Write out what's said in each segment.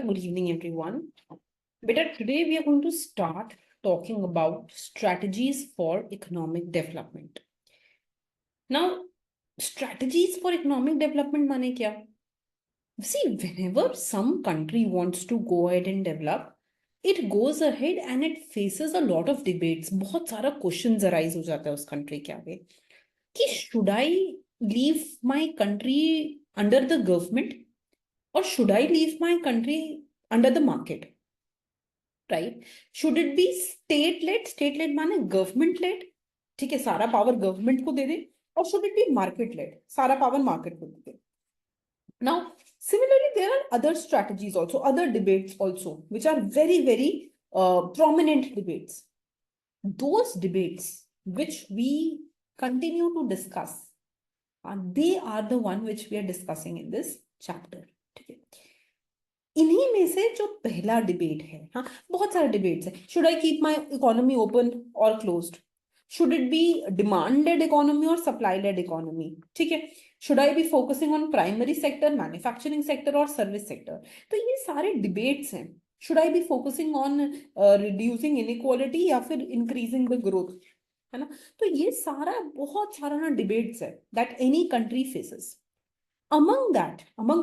good evening everyone. Beta, today we are going to start talking about strategies for economic development. Now, strategies for economic development माने क्या? See, whenever some country wants to go ahead and develop, it goes ahead and it faces a lot of debates. बहुत सारा questions arise हो जाता है उस country के आगे कि should I leave my country under the government or should I leave my country under the market? Right? Should it be state led? State led माने government led? ठीक है, सारा पावर गवर्नमेंट को दे दे, और should it be market led? सारा power market को दे दे. Now, similarly, there are other strategies also, other debates also, which are very, very prominent debates. Those debates which we continue to discuss, they are the one which we are discussing in this chapter. ठीक है. इन्हीं में से जो पहला debate है, हाँ बहुत सारे डिबेट्स है. Should I keep my economy open और closed? Should it be demand led economy और सप्लाई लेड इकोनॉमी? ठीक है. Should I be focusing on primary sector, manufacturing sector और सर्विस सेक्टर? तो ये सारे डिबेट्स हैं. Should I be focusing on reducing inequality या फिर इंक्रीजिंग द ग्रोथ, है ना? तो ये सारा बहुत सारा ना डिबेट्स है that any country faces. Among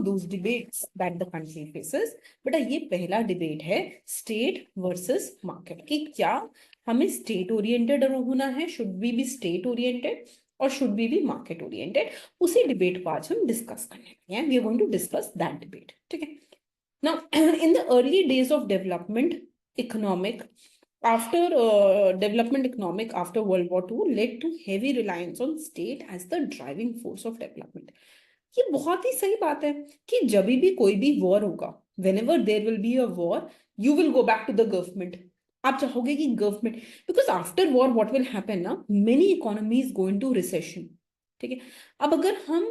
those debates that the country faces, बेटा ये पहला डिबेट है स्टेट वर्सेस मार्केट कि क्या हमें स्टेट ओरिएंटेड होना है, should we be state oriented और should we be market oriented. उसी डिबेट को आज हम डिस्कस करने हैं. We are going to discuss that debate. ठीक है. Now in the early days of development economic after development economic after World War II led to heavy reliance on state as the driving force of development. ये बहुत ही सही बात है कि जब भी कोई भी वॉर होगा, whenever there will be a war, you will go back to the government. आप चाहोगे कि government, because after war what will happen ना, many economies go into recession. ठीक है. अब अगर हम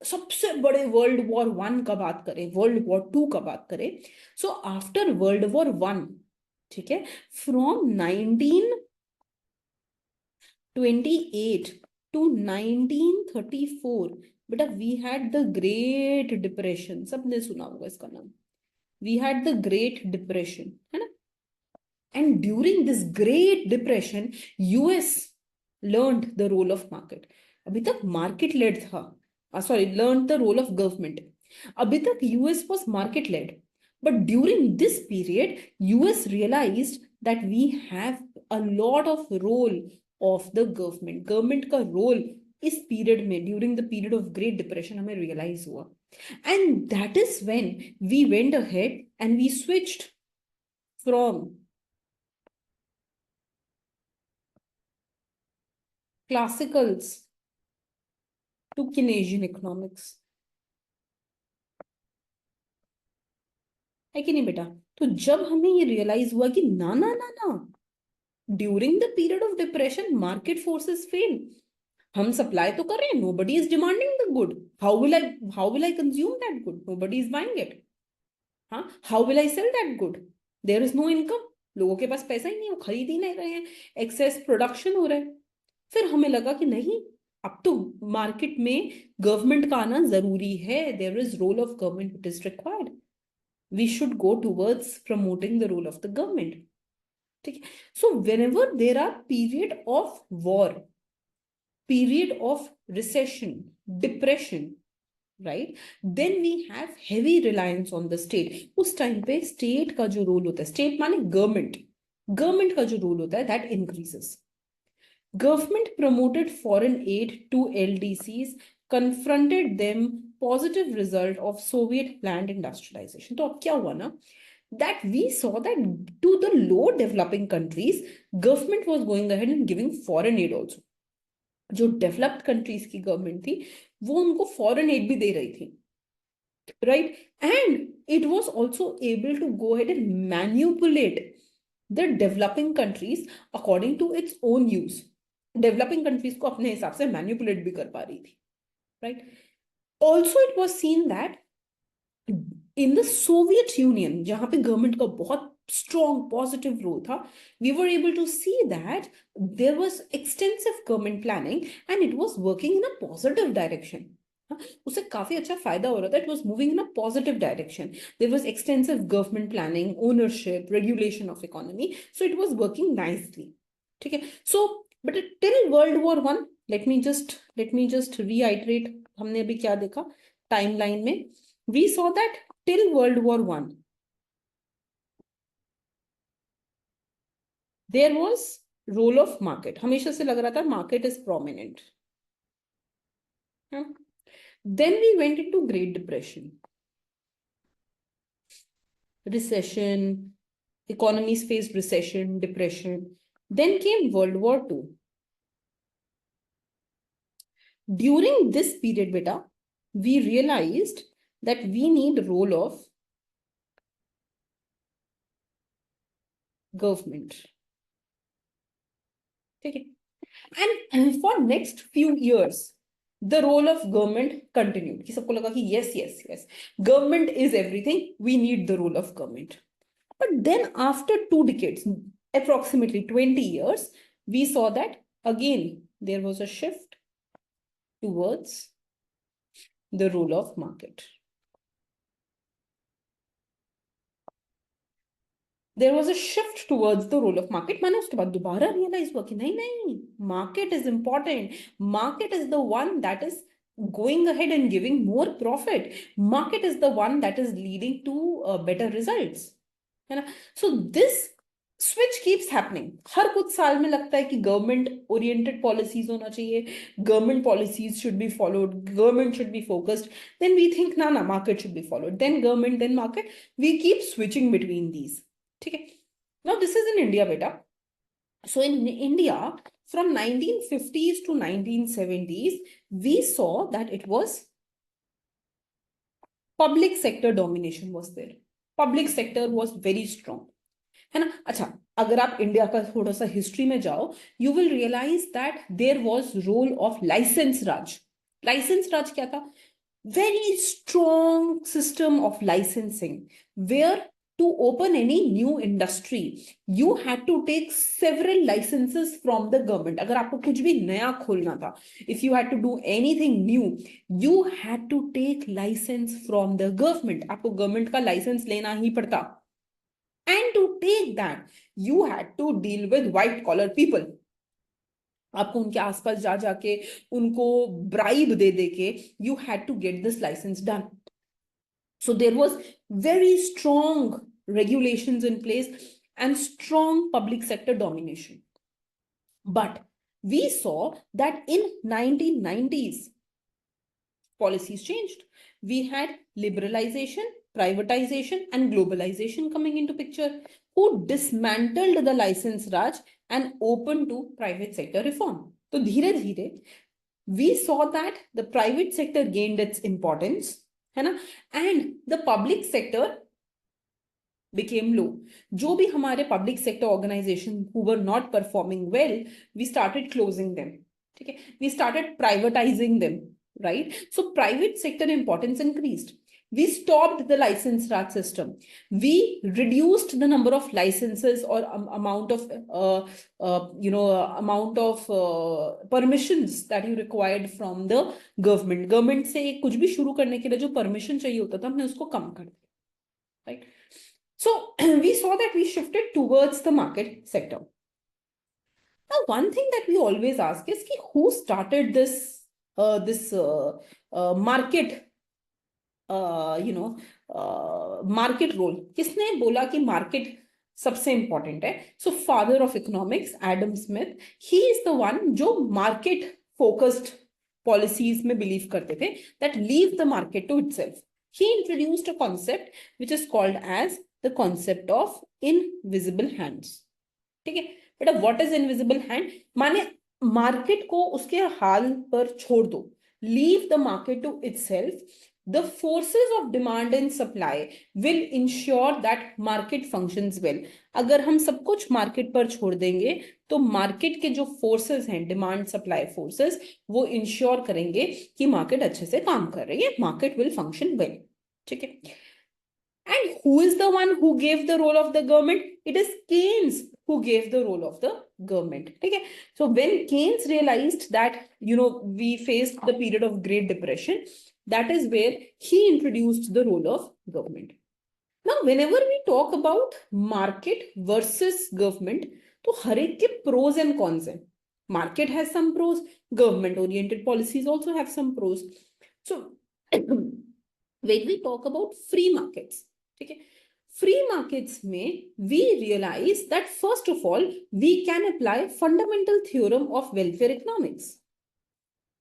सबसे बड़े वर्ल्ड वॉर 1 का बात करें, वर्ल्ड वॉर 2 का बात करें, सो आफ्टर वर्ल्ड वॉर 1, ठीक है, फ्रॉम 1928 to 1934, बेटा we had the great depression. सबने सुना होगा इसका नाम. We had the great depression, है ना? And during this great depression US learned the role of market. अभी तक मार्केट लेड था, sorry, learn the role of government. अभी तक US was market led, but during this period US realized that we have a lot of role of the government. Government का role इस period में, during the period of great depression, हमें realise हुआ. And that is when we went ahead and we switched from classicals to Keynesian economics. है कि नहीं बेटा? तो जब हमें ये रियलाइज हुआ कि ना ना ना ना, during the period of depression market forces fail. हम सप्लाई तो कर रहे हैं, nobody is demanding the good. How will I consume that good? Nobody is buying it. हाँ, how will I sell that good? There is no income. लोगों के पास पैसा ही नहीं, वो खरीद ही नहीं रहे हैं, एक्सेस प्रोडक्शन हो रहा है. फिर हमें लगा कि नहीं, अब तो मार्केट में गवर्नमेंट का आना जरूरी है. There is role of government which is required. We should go towards promoting the role of the government. ठीक है. So whenever there are period of war, period of recession, depression, right, then we have heavy reliance on the state. उस time पे state का जो role होता है, state माने government, government का जो रोल होता है that increases. Government promoted foreign aid to LDCs, confronted them positive result of Soviet planned industrialization. तो अब क्या हुआ ना, that we saw that to the low developing countries, government was going ahead and giving foreign aid also. जो developed countries की government थी वो उनको फॉरेन एड भी दे रही थी, right? And it was also able to go ahead and manipulate the developing countries according to its own use. Developing countries को अपने हिसाब से मैनिपुलेट भी कर पा रही थी, right? Also it was seen that in the Soviet union, जहां पे गवर्नमेंट का बहुत strong positive role था, we were able to see that there was extensive government planning and it was working in a positive direction. उसे काफी अच्छा फायदा हो रहा था. It was moving in a positive direction. There was extensive government planning, ownership, regulation of economy. So it was working nicely. ठीक है. So but till world war 1, let me just reiterate. हमने अभी क्या देखा टाइमलाइन में? We saw that till world war 1 there was role of market. हमेशा से लग रहा था market is prominent. Then we went into Great Depression, recession, economies faced recession, depression. Then came World War II. During this period, beta, we realized that we need role of government. Okay. And for next few years, the role of government continued. कि सबको लगा कि yes, government is everything. We need the role of government. But then after 2 decades, approximately 20 years, we saw that again there was a shift towards the role of market. There was a shift towards the role of market. मैंने उसके बाद दोबारा realize हुआ कि नहीं, market is important. Market is the one that is going ahead and giving more profit. Market is the one that is leading to better results. है ना? So this switch keeps happening. हर कुछ साल में लगता है कि government oriented policies होना चाहिए, government policies should be followed, government should be focused. Then we think ना market should be followed. Then government, then market. We keep switching between these. ठीक है. Now this is in India, beta. So in India, from 1950s to 1970s, we saw that it was public sector domination was there. Public sector was very strong. है ना? अच्छा, अगर आप India का थोड़ा सा हिस्ट्री में जाओ, you will realise that there was role of licence Raj. Licence Raj क्या था? Very strong system of licensing, where to open any new industry, you had to take several licenses from the government. अगर आपको कुछ भी नया खोलना था, if you had to do anything new, you had to take license from the government. आपको government का license लेना ही पड़ता. And to take that, you had to deal with white collar people. आपको उनके आसपास जा जाके उनको ब्राइब दे दे के you had to get this license done. So there was very strong regulations in place and strong public sector domination. But we saw that in 1990s, policies changed. We had liberalization, privatization, and globalization coming into picture, who dismantled the license raj and opened to private sector reform. So धीरे धीरे we saw that the private sector gained its importance, है ना, and the public sector became low. जो भी हमारे public sector organization who were not performing well, we started closing them. ठीक है, we started privatizing them. Right? So private sector importance increased. We stopped the license raj system. We reduced the number of licenses or amount of permissions that you required from the government. Government से कुछ भी शुरू करने के लिए जो permission चाहिए होता था, हमने उसको कम कर दिया. Right? So we saw that we shifted towards the market sector. Now, one thing that we always ask is कि who started this market market role? किसने बोला कि market सबसे important है? So father of economics, Adam Smith, he is the one जो market focused policies में believe करते थे, that leave the market to itself. He introduced a concept which is called as the concept of invisible hands. ठीक है बेटा, what is invisible hand? माने market को उसके हाल पर छोड़ दो. Leave the market to itself. The forces of demand and supply will ensure that market functions well. अगर हम सब कुछ मार्केट पर छोड़ देंगे तो मार्केट के जो फोर्सेस हैं, डिमांड सप्लाई फोर्सेस, वो इंश्योर करेंगे कि मार्केट अच्छे से काम कर रही है, मार्केट विल फंक्शन वेल. ठीक है. And who is the one who gave the role of the government? It is Keynes, who gave the role of the government. Okay, so when Keynes realized that we faced the period of Great Depression, that is where he introduced the role of government. Now whenever we talk about market versus government, तो हर एक के pros and cons हैं. Market has some pros, government oriented policies also have some pros. So when we talk about free markets, okay, free markets में we realize that first of all we can apply fundamental theorem of welfare economics.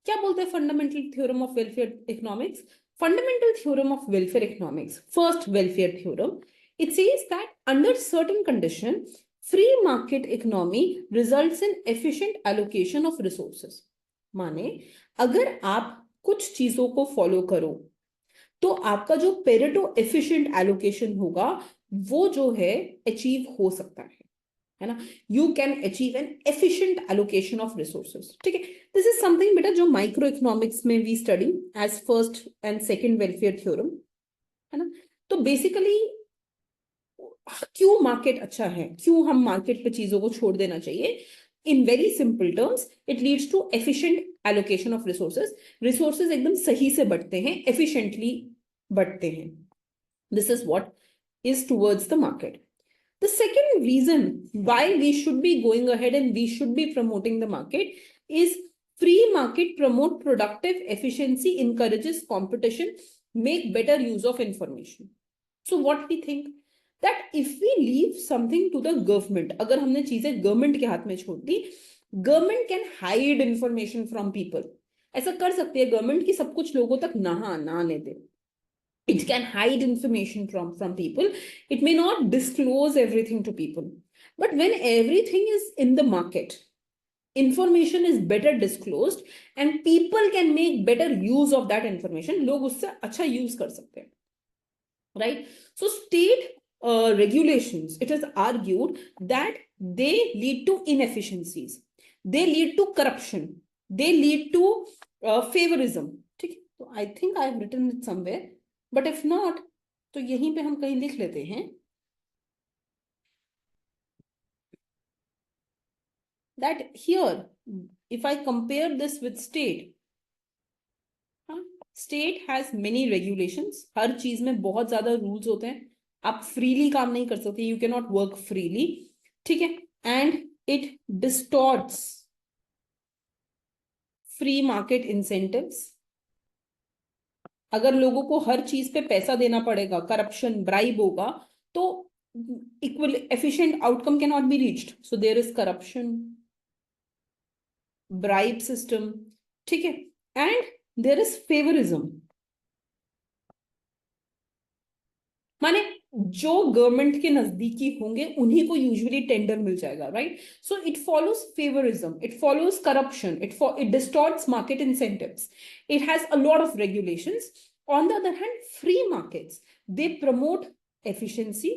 क्या बोलते हैं fundamental theorem of welfare economics? Fundamental theorem of welfare economics, first welfare theorem, it says that under certain condition, free market economy results in efficient allocation of resources. माने अगर आप कुछ चीजों को follow करो तो आपका जो पेरेटो एफिशिएंट एलोकेशन होगा वो जो है अचीव हो सकता है ना. You can achieve an efficient allocation of resources. ठीक है, दिस इज समथिंग बेटा जो माइक्रो इकोनॉमिक्स में we study as first and second welfare theorem, है ना. तो बेसिकली क्यों मार्केट अच्छा है, क्यों हम मार्केट पे चीजों को छोड़ देना चाहिए? In very simple terms it leads to efficient allocation of resources. Resources एकदम सही से बढ़ते हैं, एफिशिएंटली बढ़ते हैं. This is what is towards the market. The second reason why we should be going ahead and we should be promoting the market is free market promote productive efficiency, encourages competition, make better use of information. So what we think that if we leave something to the government, अगर हमने चीजें government के हाथ में छोड़ दी, government can hide information from people. ऐसा कर सकती है गवर्नमेंट की सब कुछ लोगों तक ना आने दे. It can hide information from people. It may not disclose everything to people. But when everything is in the market, information is better disclosed and people can make better use of that information. लोग उससे अच्छा use कर सकते हैं. Right? So state regulations, it is argued that they lead to inefficiencies. They lead to corruption. They lead to favorism. ठीक है? So I think I have written it somewhere. But if not, तो यहीं पे हम कहीं लिख लेते हैं that here, if I compare this with state, state has many regulations. हर चीज में बहुत ज्यादा रूल्स होते हैं. आप फ्रीली काम नहीं कर सकते. You cannot work freely. ठीक है, and it distorts free market incentives. अगर लोगों को हर चीज पे पैसा देना पड़ेगा, करप्शन, ब्राइब होगा, तो equal efficient outcome can not be reached. So there is corruption, bribe system. ठीक है, एंड देयर इज फेवरिज्म. माने जो गवर्नमेंट के नजदीकी होंगे उन्हीं को यूजुअली टेंडर मिल जाएगा. Right? So it follows favouritism, it follows corruption, it distorts market incentives. It has a lot of regulations. On the other hand, free markets, they promote efficiency,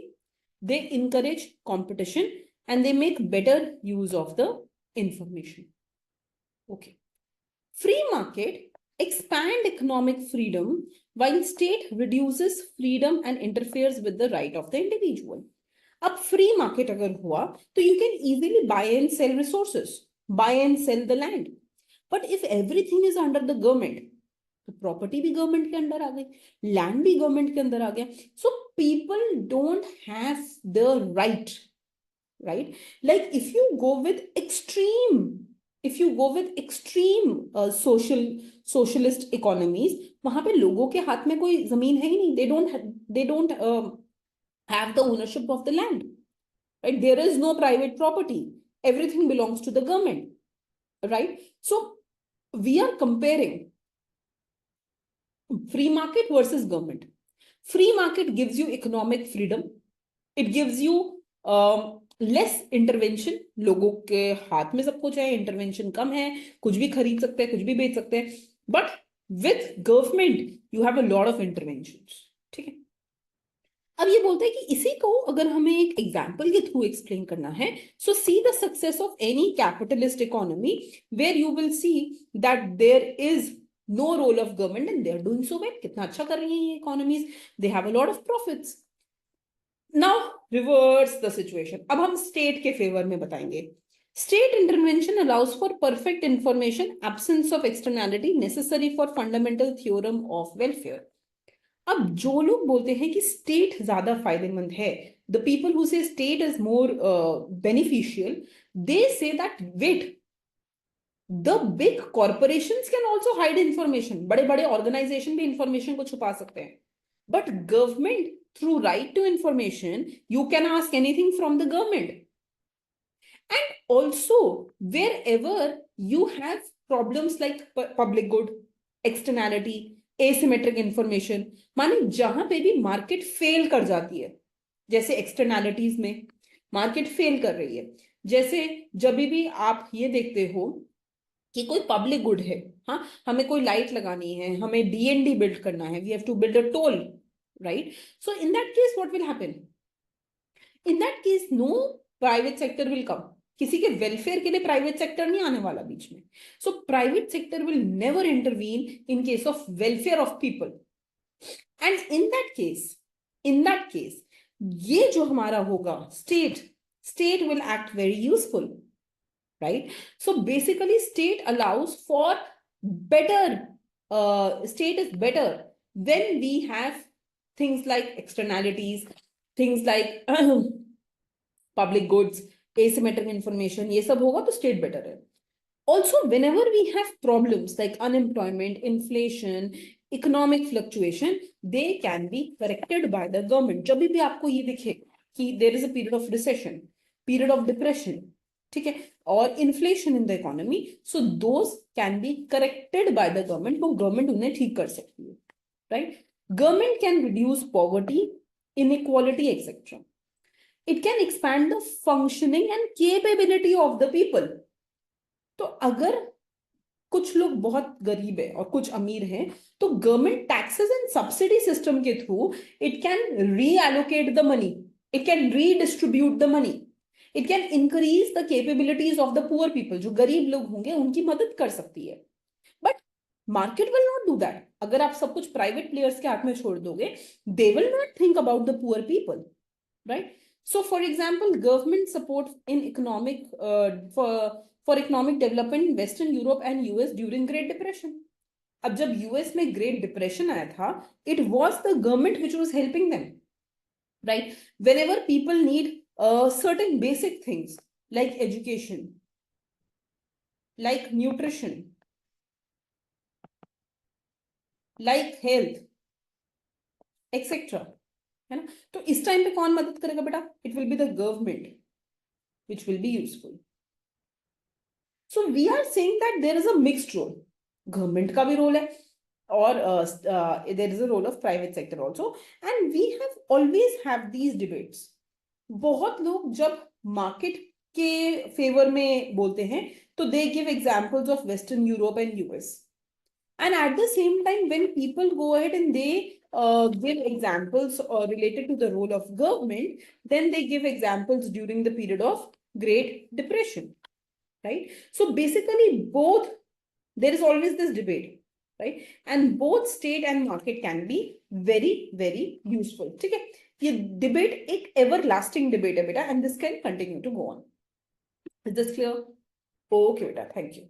they encourage competition, and they make better use of the information. Okay. Free market expand economic freedom while state reduces freedom and interferes with the right of the individual. अब free market अगर हुआ तो you can easily buy and sell resources, buy and sell the land. But if everything is under the government, तो property भी government के अंदर आ गई, land भी government के अंदर आ गया. So people don't have the right. Like if you go with extreme socialist economies, वहां पे लोगों के हाथ में कोई जमीन है ही नहीं. They don't have the ownership of the land. Right? There is no private property. Everything belongs to the government. Right? So we are comparing free market versus government. Free market gives you economic freedom. It gives you less intervention. लोगों के हाथ में सब कुछ है, intervention कम है, कुछ भी खरीद सकते हैं, कुछ भी बेच सकते हैं. But with government you have a lot of interventions. ठीक है, अब ये बोलते हैं कि इसी को अगर हमें एक एग्जांपल के थ्रू एक्सप्लेन करना है, so see the success of any capitalist economy where you will see that there is no role of government and they are doing so well. कितना अच्छा कर रही है ये economies, they have a lot of profits. Now, reverse the situation. अब हम state के favour में बताएंगे। State intervention allows for perfect information, absence of externality necessary for fundamental theorem of welfare. अब जो लोग बोलते हैं कि स्टेट ज्यादा फायदेमंद है, the people who say state is more beneficial, they say that wait, the big corporations can also hide information. बड़े बड़े ऑर्गेनाइजेशन भी इंफॉर्मेशन को छुपा सकते हैं, but government through right to information you can ask anything from the government. And also, wherever you have problems like public good, externality, asymmetric information, माने जहां पे भी मार्केट फेल कर जाती है, जैसे एक्सटर्नैलिटीज में मार्केट फेल कर रही है, जैसे जब भी आप ये देखते हो कि कोई पब्लिक गुड है, हाँ, हमें कोई लाइट लगानी है, हमें डीएनडी बिल्ड करना है, we have to build a toll, right? So in that case what will happen? In that case no private sector will come. किसी के वेलफेयर के लिए प्राइवेट सेक्टर नहीं आने वाला बीच में। So private sector will never intervene in case of welfare of people. And in that case ये जो हमारा होगा state will act very useful, right? So basically state allows for better, state is better when we have things like externalities, things like public goods, asymmetric information, ये सब होगा तो state better है. Also, whenever we have problems like unemployment, inflation, economic fluctuation, they can be corrected by the government. जब भी आपको ये दिखे कि there is a period of recession, period of depression, ठीक है, और inflation in the economy, so those can be corrected by the government, तो गवर्नमेंट उन्हें ठीक कर सकती है, right? Government can reduce poverty, inequality etcetera. It can expand the functioning and capability of the people. तो अगर कुछ लोग बहुत गरीब है और कुछ अमीर हैं, तो government taxes and subsidy system के through it can reallocate the money, it can redistribute the money, it can increase the capabilities of the poor people. जो गरीब लोग होंगे उनकी मदद कर सकती है, but market will not do that. अगर आप सब कुछ प्राइवेट प्लेयर्स के हाथ में छोड़ दोगे, they will not think about the poor people, right? So, for example, government support in economic for economic development in Western Europe and US during Great Depression. अब जब US में Great Depression आया था, it was the government which was helping them, right? Whenever people need certain basic things like education, like nutrition, like health, etc. है ना? तो इस time पे कौन मदद करेगा बेटा? It will be the government which will be useful. So we are saying that there is a mixed role. Government का भी रोल है और there is a role of private sector also, and we have always have these debates. बहुत लोग जब market के favour में बोलते हैं तो they give examples of western Europe and US. And at the same time, when people go ahead and they give examples related to the role of government, then they give examples during the period of Great Depression, right? So basically, both, there is always this debate, right? And both state and market can be very, very useful. ठीक है? ये debate एक everlasting debate है बेटा, and this can continue to go on. Is this clear? Okay, बेटा, thank you.